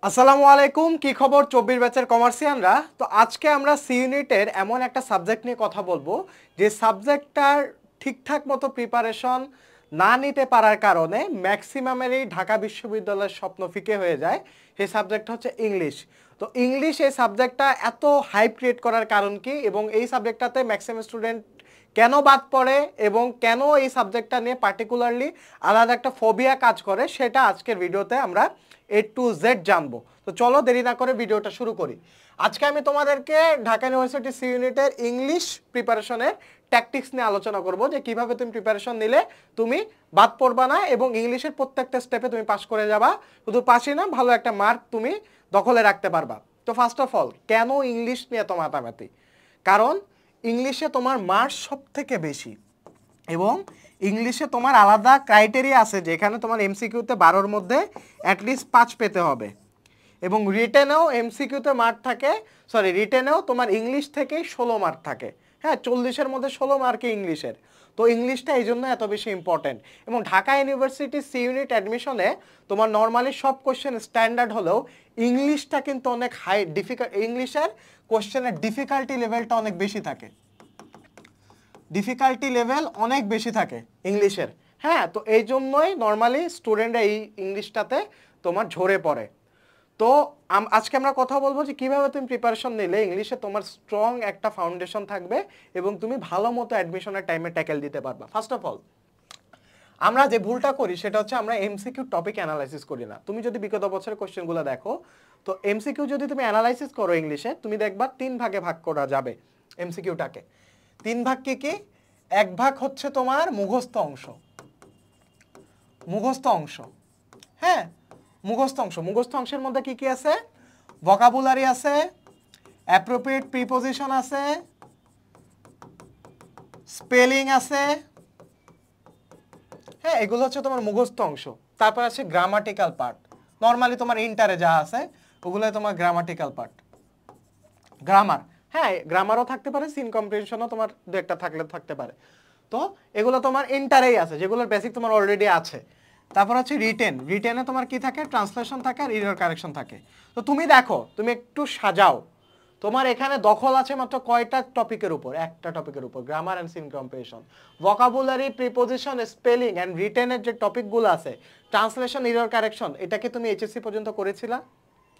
আসসালামু আলাইকুম, কি খবর 24 ব্যাচের কমার্সিয়ানরা। তো আজকে আমরা সি ইউনিটের এমন একটা সাবজেক্ট নিয়ে কথা বলবো যে সাবজেক্টটার ঠিকঠাক মতো প্রিপারেশন না নিতে পারার কারণে ম্যাক্সিমামেরই ঢাকা বিশ্ববিদ্যালয়ের স্বপ্ন ফিকে হয়ে যায়। সেই সাবজেক্ট হচ্ছে ইংলিশ। তো ইংলিশ এই সাবজেক্টটা এত হাইপ ক্রিয়েট করার কারণ কি, এবং এই সাবজেক্টটাতে ম্যাক্সিমাম স্টুডেন্ট কেন বাদ পড়ে, এবং কেন এই সাবজেক্টটা নিয়ে পার্টিকুলারলি আলাদা একটা ফোবিয়া কাজ করে, সেটা আজকের ভিডিওতে আমরা A to Z জানবো। তো চলো দেরি না করে ভিডিওটা শুরু করি। আজকে আমি তোমাদেরকে ঢাকা ইউনিভার্সিটি সি ইউনিটের ইংলিশ প্রিপারেশনের ট্যাকটিক্স নিয়ে আলোচনা করব, যে কিভাবে তুমি প্রিপারেশন নিলে তুমি বাদ পড়বা না এবং ইংলিশের প্রত্যেকটা স্টেপে তুমি পাস করে যাবা। শুধু পাসই না, ভালো একটা মার্ক তুমি দখলে রাখতে পারবা। তো ফার্স্ট অফ অল, কেন ইংলিশ নিয়ে এত মাতামাতি? কারণ ইংলিশে তোমার মার্কস সব থেকে বেশি, এবং ইংলিশে তোমার আলাদা ক্রাইটেরিয়া আছে, যেখানে তোমার এমসিকিউতে 12-র মধ্যে অ্যাটলিস্ট 5 পেতে হবে, এবং রিটেনেও এমসিকিউতে মার্ক থাকে, রিটেনেও তোমার ইংলিশ থেকেই 16 মার্ক থাকে। হ্যাঁ, 40-এর মধ্যে 16 মার্কে ইংলিশের। তো ইংলিশটা এই জন্য এত বেশি ইম্পর্টেন্ট। এবং ঢাকা ইউনিভার্সিটি সি ইউনিট অ্যাডমিশনে তোমার নর্মালি সব কোশ্চেন স্ট্যান্ডার্ড হলেও ইংলিশটা কিন্তু অনেক হাই ডিফিকাল্ট, ইংলিশের কোশ্চেনের ডিফিকাল্টি লেভেলটা অনেক বেশি থাকে, ডিফিকাল্টি লেভেল অনেক বেশি থাকে ইংলিশের। হ্যাঁ, তো এই জন্যই নর্মালি স্টুডেন্টরা এই ইংলিশটাতে তোমার ঝরে পড়ে। তো আজকে আমরা কথা বলবো যে কীভাবে তুমি প্রিপারেশন নিলে ইংলিশে তোমার স্ট্রং একটা ফাউন্ডেশন থাকবে এবং তুমি ভালো মতো অ্যাডমিশনের টাইমে ট্যাকেল দিতে পারবা। ফার্স্ট অফ অল, আমরা যে ভুলটা করি সেটা হচ্ছে আমরা এমসিকিউ টপিক অ্যানালাইসিস করি না। তুমি যদি বিগত বছরের কোশ্চেনগুলো দেখো, তো এমসিকিউ যদি তুমি অ্যানালাইসিস করো ইংলিশে, তুমি দেখবা 3 ভাগে ভাগ করা যাবে এমসিকিউটাকে। 3 ভাগ কি কি? এক ভাগ হচ্ছে তোমার মুখস্থ অংশ, মুখস্থ অংশ। হ্যাঁ, মুখস্থ অংশ। মুখস্থ অংশের মধ্যে কি কি আছে? ভোকাবুলারি আছে, অ্যাপ্রোপ্রিয়েট প্রিপোজিশন আছে, স্পেলিং আছে। হ্যাঁ, এগুলো হচ্ছে তোমার মুখস্থ অংশ। তারপর আছে গ্রামাটিক্যাল পার্ট। নর্মালি তোমার ইন্টারে যা আছে ওগুলো তোমার গ্রামাটিক্যাল পার্ট, গ্রামার। হ্যাঁ, গ্রামারও থাকতে পারে, সিন কম্প্রিহেনশনও তোমার দু একটা থাকতে পারে। তো এগুলো তোমার ইন্টারেই আছে, যেগুলোর বেসিক তোমার অলরেডি আছে। তারপর হচ্ছে রিটেন। রিটেনে তোমার কি থাকে? ট্রান্সলেশন থাকে আর এরর কারেকশন থাকে। তো তুমি দেখো, তুমি একটু সাজাও, তোমার এখানে দখল আছে মাত্র কয়টা টপিকের উপর? একটা টপিকের উপর, grammar and seen comprehension. Vocabulary, preposition, spelling and রিটেনের যে টপিকগুলো আছে, ট্রান্সলেশন, এরর কারেকশন, এটাকে তুমি এইচএসসি পর্যন্ত করেছিলা?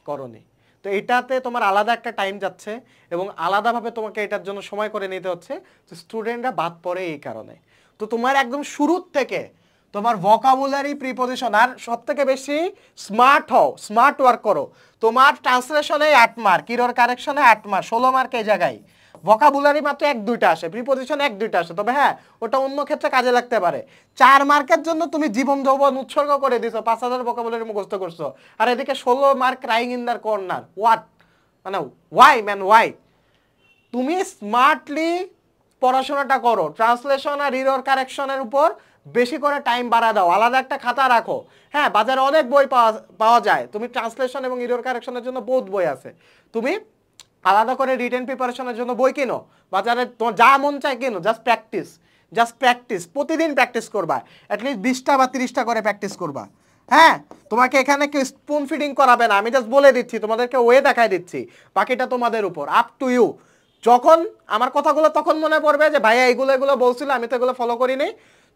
করনি। তো এটাতে তোমার আলাদা একটা টাইম যাচ্ছে এবং আলাদাভাবে তোমাকে এটার জন্য সময় করে নিতে হচ্ছে। তো স্টুডেন্টরা বাদ পড়ে এই কারণে। তো তোমার একদম শুরুর থেকে তোমার ভোকাবুলারি, প্রিপোজিশন, আর সব থেকে বেশি স্মার্ট হও, স্মার্ট ওয়ার্ক করো। তোমার ট্রান্সলেশনে 8 মার্ক, এরর কারেকশনে 8 মার্ক, 16 মার্ক এই জায়গায়। ভোকাবুলারি মাত্র 1-2টা আসে, প্রিপোজিশন 1-2টা আসে, তবে হ্যাঁ ওটা অন্য ক্ষেত্রে কাজে লাগতে পারে। 4 মার্কের জন্য তুমি জীবন যৌবন উৎসর্গ করে দিছো, 5000 ভোকাবুলারি মুখস্থ করছো, আর এদিকে 16 mark crying in the corner. What, মানে ওয়াই ম্যান, ওয়াই? তুমি স্মার্টলি পড়াশোনাটা করো, ট্রান্সলেশন আর এরর কারেকশনের উপর বেশি করে টাইম বাড়া দাও, আলাদা একটা খাতা রাখো। হ্যাঁ, বাজারে অনেক বই পাওয়া যায়, তুমি ট্রান্সলেশন এবং এরর কারেকশনের জন্য বহুত বই আছে। তুমি আলাদা করে রিটেন প্রিপারেশনের জন্য বই কিনো, বাজারে তোমার যা মন চায় কিনো। জাস্ট প্র্যাকটিস, জাস্ট প্র্যাকটিস, প্রতিদিন প্র্যাকটিস করবা, অ্যাটলিস্ট 20টা বা 30টা করে প্র্যাকটিস করবা। হ্যাঁ, তোমাকে এখানে কেউ স্পুন ফিডিং করাবে না, আমি জাস্ট বলে দিচ্ছি, তোমাদেরকে ওয়ে দেখাই দিচ্ছি, বাকিটা তোমাদের উপর, আপ টু ইউ। যখন আমার কথাগুলো তখন মনে পড়বে যে ভাইয়া এগুলো এগুলো বলছিল, আমি তো এগুলো ফলো করিনি।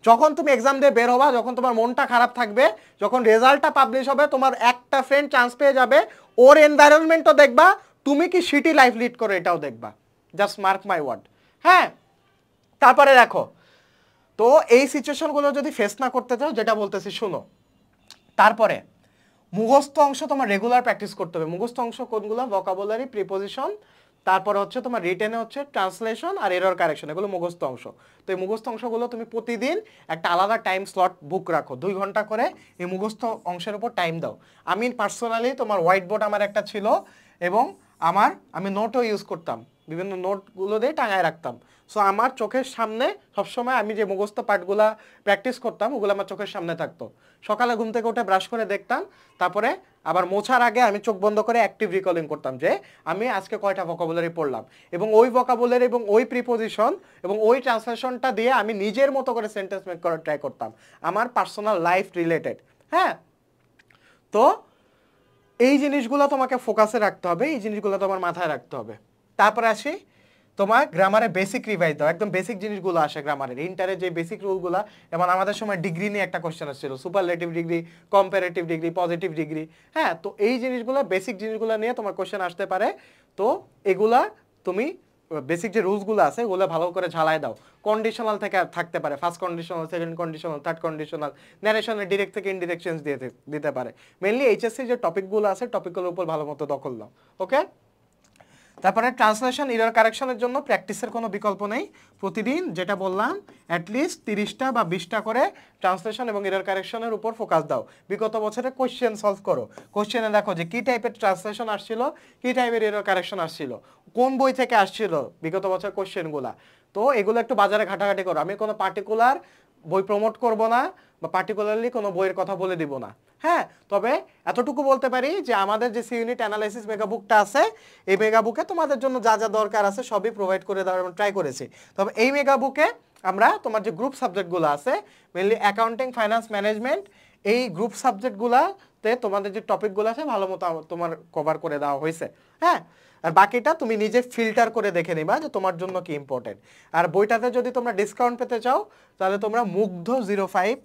যখন তুমি এক্সাম দিয়ে বের হবা, যখন তোমার মনটা খারাপ থাকবে, যখন রেজাল্টটা পাবলিশ হবে, তোমার একটা ফ্রেন্ড চান্স পেয়ে যাবে, ওর এনভায়রনমেন্টও দেখবা, তুমি কি সিটি লাইফ লিড করো এটাও দেখবা। Just mark my word. হ্যাঁ, তারপরে দেখো, তো এই সিচুয়েশনগুলো যদি ফেস না করতে চাও, যেটা বলতেছি শুনো। তারপরে মুখস্থ অংশ তোমার রেগুলার প্র্যাকটিস করতে হবে। মুখস্থ অংশ কোনগুলো? ভোকাবুলারি, প্রিপোজিশন, তারপরে হচ্ছে তোমার রিটেনে হচ্ছে ট্রান্সলেশন আর এরর কারেকশন, এগুলো মুখস্থ অংশ। তো এই মুখস্থ অংশগুলো তুমি প্রতিদিন একটা আলাদা টাইম স্লট বুক রাখো, 2 ঘন্টা করে এই মুখস্থ অংশের উপর টাইম দাও। আমি পার্সোনালি তোমার হোয়াইট বোর্ড আমার একটা ছিল, এবং আমি নোটও ইউজ করতাম, বিভিন্ন নোটগুলো দিয়ে টাঙায় রাখতাম। সো আমার চোখের সামনে সবসময় আমি যে মুখস্থ পাঠগুলা প্র্যাকটিস করতাম ওগুলো আমার চোখের সামনে থাকতো। সকালে ঘুম থেকে উঠে ব্রাশ করে দেখতাম, তারপরে আবার মোছার আগে আমি চোখ বন্ধ করে অ্যাক্টিভ রিকলিং করতাম যে আমি আজকে কয়টা ভোকাবুলারি পড়লাম, এবং ওই ভোকাবুলারি এবং ওই প্রিপোজিশন এবং ওই ট্রান্সলেশনটা দিয়ে আমি নিজের মতো করে সেন্টেন্স মেক করার ট্রাই করতাম, আমার পার্সোনাল লাইফ রিলেটেড। হ্যাঁ, তো এই জিনিসগুলো তোমাকে ফোকাসে রাখতে হবে, এই জিনিসগুলো তোমার মাথায় রাখতে হবে। তারপরে আসি তোমার গ্রামারে বেসিক রিভাইজ দাও, একদম বেসিক জিনিসগুলো আসে গ্রামারের, ইন্টারের যে বেসিক রুলগুলো, যেমন আমাদের সময় ডিগ্রি নিয়ে একটা কোশ্চেন আসছিল, superlative degree, comparative degree, positive degree. হ্যাঁ, তো এই জিনিসগুলো বেসিক জিনিসগুলো নিয়ে তোমার কোশ্চেন আসতে পারে। তো এগুলা তুমি বেসিক যে রুলসগুলো আছে ওগুলো ভালো করে ঝালাই দাও। কন্ডিশনাল থেকে থাকতে পারে, first conditional, second conditional, third conditional, ন্যারেশনের ডিরেক্ট থেকে ইনডিরেক্ট চেঞ্জ দিতে পারে। মেনলি এইচএসসি যে টপিকগুলো আছে টপিকগুলোর উপর ভালো মতো দখল দাও। ওকে, তারপরে ট্রান্সলেশন এরর কারেকশনের জন্য প্র্যাকটিসের কোনো বিকল্প নেই। প্রতিদিন যেটা বললাম অ্যাটলিস্ট 30টা বা 20টা করে ট্রান্সলেশন এবং এরর কারেকশনের উপর ফোকাস দাও। বিগত বছরে কোশ্চেন সলভ করো, কোশ্চেনে দেখো যে কী টাইপের ট্রান্সলেশন আসছিল, কী টাইপের এরর কারেকশন আসছিল, কোন বই থেকে আসছিল বিগত বছর কোশ্চেনগুলা। তো এগুলো একটু বাজারে ঘাটাঘাটি করো। আমি কোনো পার্টিকুলার বই প্রমোট করব না বা পার্টিকুলারলি কোনো বইয়ের কথা বলে দিব না। হ্যাঁ, তবে এতটুকু বলতে পারি যে আমাদের যে সি ইউনিট অ্যানালাইসিস মেগাবুকটা আছে, এই মেগাবুকে তোমাদের জন্য যা যা দরকার আছে সবই প্রোভাইড করে দেওয়ার ট্রাই করেছি। তবে এই মেগাবুকে আমরা তোমার যে গ্রুপ সাবজেক্টগুলো আছে, মেনলি অ্যাকাউন্টিং, ফাইন্যান্স, ম্যানেজমেন্ট, এই গ্রুপ সাবজেক্টগুলোতে তোমাদের যে টপিকগুলো আছে ভালো মতো তোমার কভার করে দেওয়া হয়েছে। হ্যাঁ, আর বাকিটা তুমি নিজে ফিল্টার করে দেখে নিবা যে তোমার জন্য কি ইম্পর্টেন্ট। আর বইটাতে যদি তোমরা ডিসকাউন্ট পেতে চাও তাহলে তোমরা মুগ্ধ05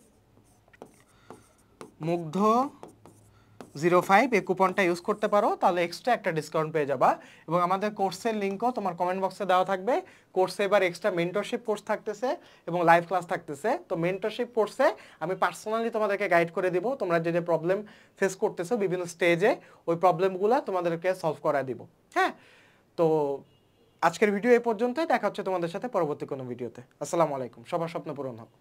এই কুপনটা ইউজ করতে পারো, তাহলে এক্সট্রা একটা ডিসকাউন্ট পেয়ে যাবা। এবং আমাদের কোর্সের লিঙ্কও তোমার কমেন্ট বক্সে দেওয়া থাকবে। কোর্সে এবার এক্সট্রা মেন্টরশিপ কোর্স থাকতেছে এবং লাইভ ক্লাস থাকতেছে। তো মেন্টরশিপ কোর্সে আমি পার্সোনালি তোমাদেরকে গাইড করে দিব, তোমরা যে যে প্রবলেম ফেস করতেছো বিভিন্ন স্টেজে, ওই প্রবলেমগুলো তোমাদেরকে সলভ করা দিব। হ্যাঁ, তো আজকের ভিডিও এই পর্যন্তই, দেখা হচ্ছে তোমাদের সাথে পরবর্তী কোনো ভিডিওতে। আসসালামু আলাইকুম, সবার স্বপ্ন পূরণ হোক।